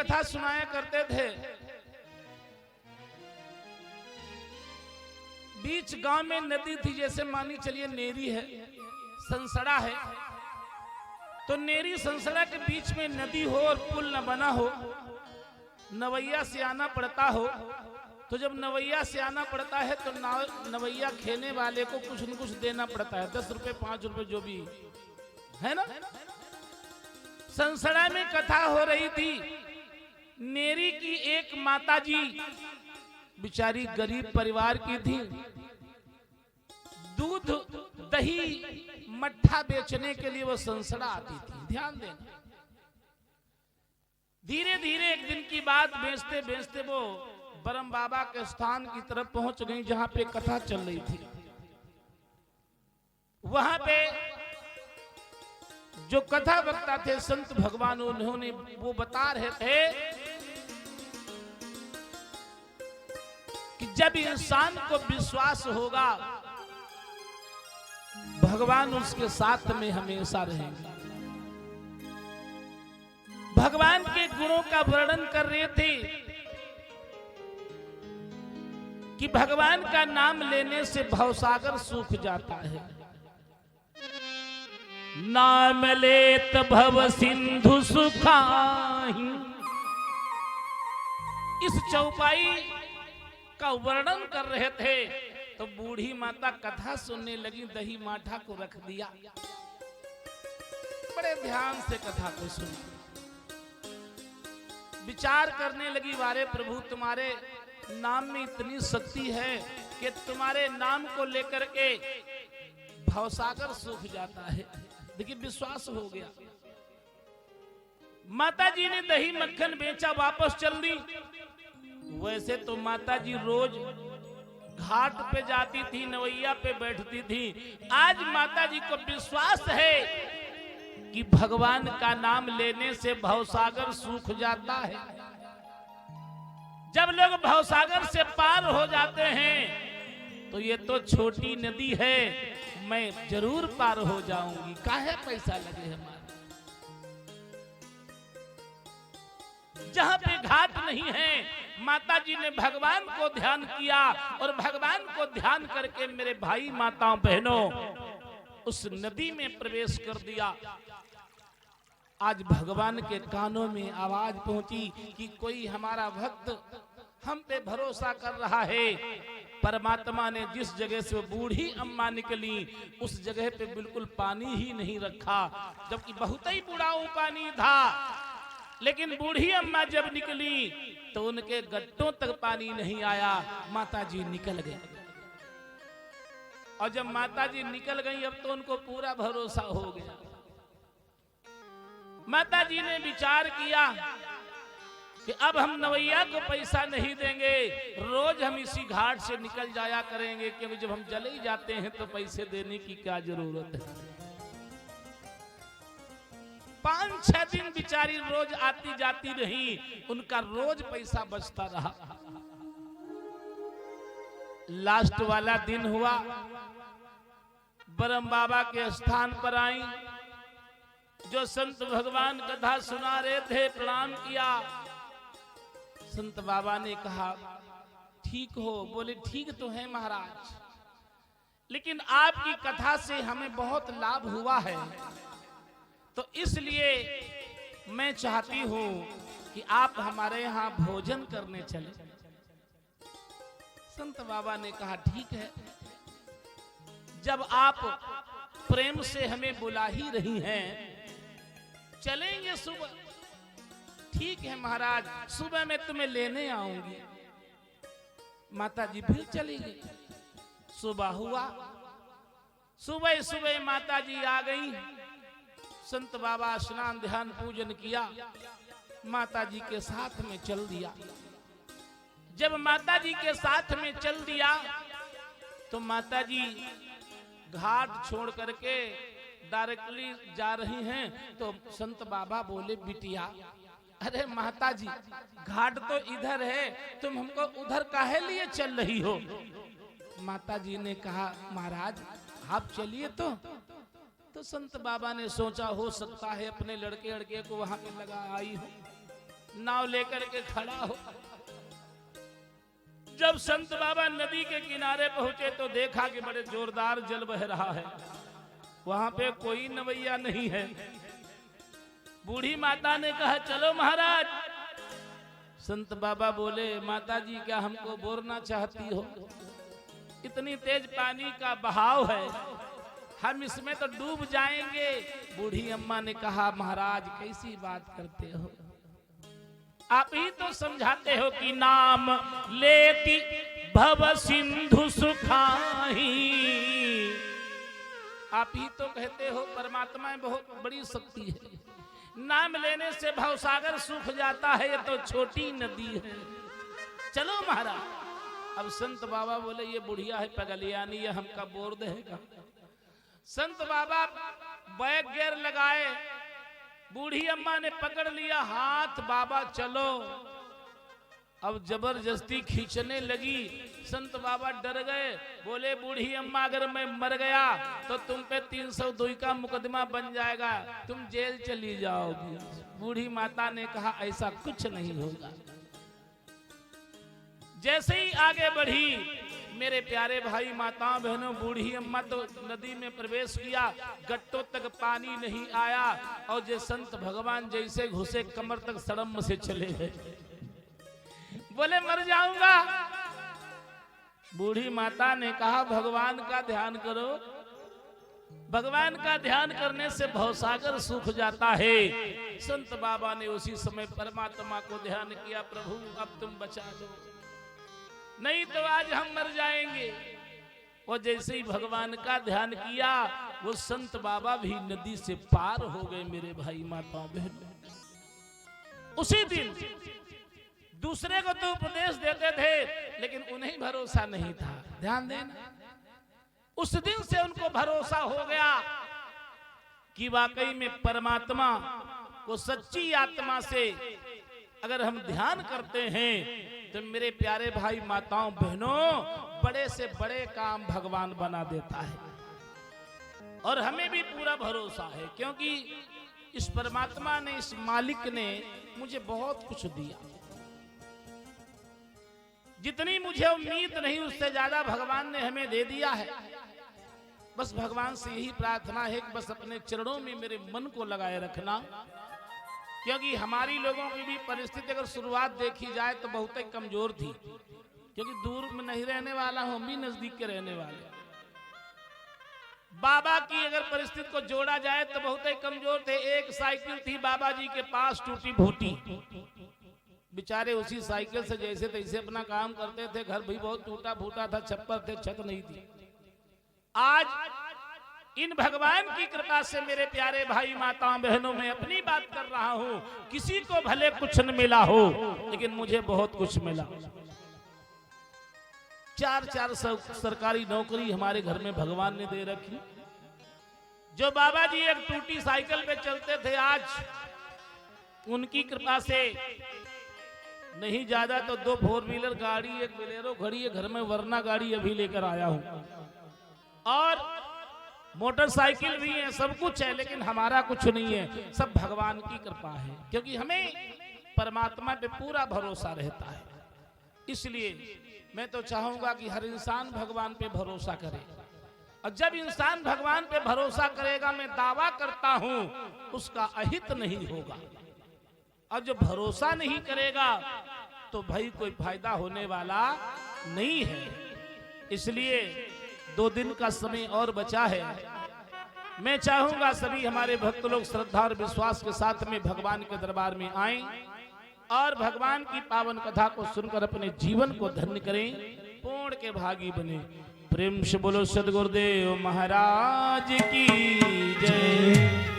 कथा सुनाया करते थे। बीच गांव में नदी थी, जैसे मानी चलिए नेरी है, संसड़ा है, तो नेरी संसड़ा के बीच में नदी हो और पुल न बना हो, नवैया से आना पड़ता हो। तो जब नवैया से आना पड़ता है तो नवैया खेने वाले को कुछ न कुछ देना पड़ता है, 10 रुपए 5 रुपए जो भी है ना। संसड़ा में कथा हो रही थी। नेरी की एक माताजी बिचारी गरीब परिवार की थी, दूध दही मट्ठा बेचने के लिए वो संसड़ा आती थी। ध्यान देना, धीरे धीरे एक दिन की बात, बेचते बेचते वो ब्रह्म बाबा के स्थान की तरफ पहुंच गई जहां पे कथा चल रही थी। वहां पे जो कथा वक्ता थे संत भगवान, उन्होंने वो बता रहे थे कि जब इंसान को विश्वास होगा भगवान उसके साथ में हमेशा रहेंगे। भगवान के गुणों का वर्णन कर रहे थे कि भगवान का नाम लेने से भवसागर सूख जाता है। नाम लेत भव सिंधु सुखाहि, इस चौपाई का वर्णन कर रहे थे तो बूढ़ी माता कथा सुनने लगी, दही माठा को रख दिया, बड़े ध्यान से कथा को सुनी, विचार करने लगी, वारे प्रभु तुम्हारे नाम में इतनी शक्ति है कि तुम्हारे नाम को लेकर के भवसागर सूख जाता है। देखिए विश्वास हो गया। माता जी ने दही मक्खन बेचा, वापस चल दी। वैसे तो माता जी रोज घाट पे जाती थी, नवैया पे बैठती थी। आज माता जी को विश्वास है कि भगवान का नाम लेने से भवसागर सूख जाता है। जब लोग भवसागर से पार हो जाते हैं तो ये तो छोटी नदी है, मैं जरूर पार हो जाऊंगी, काहे पैसा लगे हमारा। जहां पे घाट नहीं है, माता जी ने भगवान को ध्यान किया और भगवान को ध्यान करके मेरे भाई माताओं बहनों उस नदी में प्रवेश कर दिया। आज भगवान के कानों में आवाज पहुंची कि कोई हमारा भक्त हम पे भरोसा कर रहा है। परमात्मा ने जिस जगह से बूढ़ी अम्मा निकली उस जगह पे बिल्कुल पानी ही नहीं रखा, जबकि बहुत ही बुढ़ाऊ पानी था। लेकिन बूढ़ी अम्मा जब निकली तो उनके गट्टों तक पानी नहीं आया, माता जी निकल गई। और जब माता जी निकल गई अब तो उनको पूरा भरोसा हो गया। माता जी ने विचार किया कि अब हम नवैया को पैसा नहीं देंगे, रोज हम इसी घाट से निकल जाया करेंगे, क्योंकि जब हम चले ही जाते हैं तो पैसे देने की क्या जरूरत है। 5-6 दिन बिचारी रोज आती जाती रही, उनका रोज पैसा बचता रहा। लास्ट वाला दिन हुआ, ब्रह्म बाबा के स्थान पर आई। जो संत भगवान कथा सुना रहे थे प्रणाम किया। संत बाबा ने कहा ठीक हो? बोले ठीक तो है महाराज, लेकिन आपकी कथा से हमें बहुत लाभ हुआ है, तो इसलिए मैं चाहती हूं कि आप हमारे यहाँ भोजन करने चले। संत बाबा ने कहा ठीक है, जब आप प्रेम से हमें बुला ही रही हैं चलेंगे सुबह। ठीक है महाराज, सुबह मैं तुम्हें लेने आऊंगी। माता जी फिर चली गई। सुबह हुआ, सुबह सुबह माता जी आ गई। संत बाबा स्नान ध्यान पूजन किया, माता जी के साथ में चल दिया। जब माता जी के साथ में चल दिया तो माता जी घाट छोड़ करके डायरेक्टली जा रही हैं। तो संत बाबा बोले बिटिया, अरे माता जी घाट तो इधर है, तुम हमको उधर काहे लिए चल रही हो? माता जी ने कहा महाराज आप चलिए। तो संत बाबा ने सोचा हो सकता है अपने लड़के को वहां पे लगा आई हो। नाव लेकर के खड़ा हो। जब संत बाबा नदी के किनारे पहुंचे तो देखा कि बड़े जोरदार जल बह रहा है, वहां पे कोई नवैया नहीं है। बूढ़ी माता ने कहा चलो महाराज। संत बाबा बोले माता जी क्या हमको बोरना चाहती हो? इतनी तेज पानी का बहाव है, हम इसमें तो डूब जाएंगे। बूढ़ी अम्मा ने कहा महाराज कैसी बात करते हो, आप ही तो समझाते हो कि नाम लेती भव सिंधु सुखाही। आप ही तो कहते हो परमात्मा में बहुत बड़ी शक्ति है, नाम लेने से भवसागर सूख जाता है, ये तो छोटी नदी है। चलो महाराज। अब संत बाबा बोले ये बुढ़िया है पगलियानी, ये हमका बोर देगा। संत बाबा बैग गेर लगाए, बूढ़ी अम्मा ने पकड़ लिया हाथ, बाबा चलो। अब जबरदस्ती खींचने लगी। संत बाबा डर गए, बोले बूढ़ी अम्मा अगर मैं मर गया तो तुम पे 302 का मुकदमा बन जाएगा, तुम जेल चली जाओगी। बूढ़ी माता ने कहा ऐसा कुछ नहीं होगा। जैसे ही आगे बढ़ी मेरे प्यारे भाई माताओं बहनों, बूढ़ी अम्मा तो नदी में प्रवेश किया, गट्टों तक पानी नहीं आया और जे संत भगवान जैसे घुसे कमर तक सड़म से चले गए। बोले मर जाऊंगा। बूढ़ी माता ने कहा भगवान का ध्यान करो, भगवान का ध्यान करने से भवसागर सूख जाता है। संत बाबा ने उसी समय परमात्मा को ध्यान किया, प्रभु अब तुम बचा दो, नहीं तो आज हम मर जाएंगे। और जैसे ही भगवान का ध्यान किया वो संत बाबा भी नदी से पार हो गए। मेरे भाई माताओं बहन, उसी दिन दूसरे को तो उपदेश देते थे लेकिन उन्हें भरोसा नहीं था। ध्यान देना, उस दिन से उनको भरोसा हो गया कि वाकई में परमात्मा को सच्ची आत्मा से अगर हम ध्यान करते हैं तो मेरे प्यारे भाई माताओं बहनों बड़े से बड़े काम भगवान बना देता है। और हमें भी पूरा भरोसा है क्योंकि इस परमात्मा ने, इस मालिक ने मुझे बहुत कुछ दिया। जितनी मुझे उम्मीद नहीं उससे ज्यादा भगवान ने हमें दे दिया है। बस भगवान से यही प्रार्थना है कि बस अपने चरणों में मेरे मन को लगाए रखना, क्योंकि हमारी लोगों की भी परिस्थिति अगर शुरुआत देखी जाए तो बहुत ही कमजोर थी, क्योंकि दूर में नहीं रहने वाला हूं, हम भी नजदीक के रहने वाले। बाबा की अगर परिस्थिति को जोड़ा जाए तो बहुत ही कमजोर थे। एक साइकिल थी बाबा जी के पास टूटी फूटी, बेचारे उसी साइकिल से जैसे तैसे अपना काम करते थे। घर भी बहुत टूटा फूटा था, छप्पर थे, छत नहीं थी। आज इन भगवान की कृपा से मेरे प्यारे भाई माताओं बहनों में अपनी बात कर रहा हूं। किसी को भले कुछ न मिला हो लेकिन मुझे बहुत कुछ मिला। 4-4 सरकारी नौकरी हमारे घर में भगवान ने दे रखी। जो बाबा जी एक टूटी साइकिल पे चलते थे, आज उनकी कृपा से नहीं ज्यादा तो 2 4 व्हीलर गाड़ी, एक बोलेरो खड़ी है घर में, वरना गाड़ी अभी लेकर आया हूं। और मोटरसाइकिल भी है, सब कुछ है, लेकिन हमारा कुछ नहीं है, सब भगवान की कृपा है, क्योंकि हमें परमात्मा पे पूरा भरोसा रहता है। इसलिए मैं तो चाहूंगा कि हर इंसान भगवान पे भरोसा करे, और जब इंसान भगवान पे भरोसा करेगा, मैं दावा करता हूं उसका अहित नहीं होगा। और जो भरोसा नहीं करेगा तो भाई कोई फायदा होने वाला नहीं है। इसलिए 2 दिन का समय और बचा है। मैं चाहूंगा सभी हमारे भक्त लोग श्रद्धा और विश्वास के साथ में भगवान के दरबार में आएं और भगवान की पावन कथा को सुनकर अपने जीवन को धन्य करें, पूर्ण के भागी बने। प्रेम से बोलो सद्गुरुदेव महाराज की जय।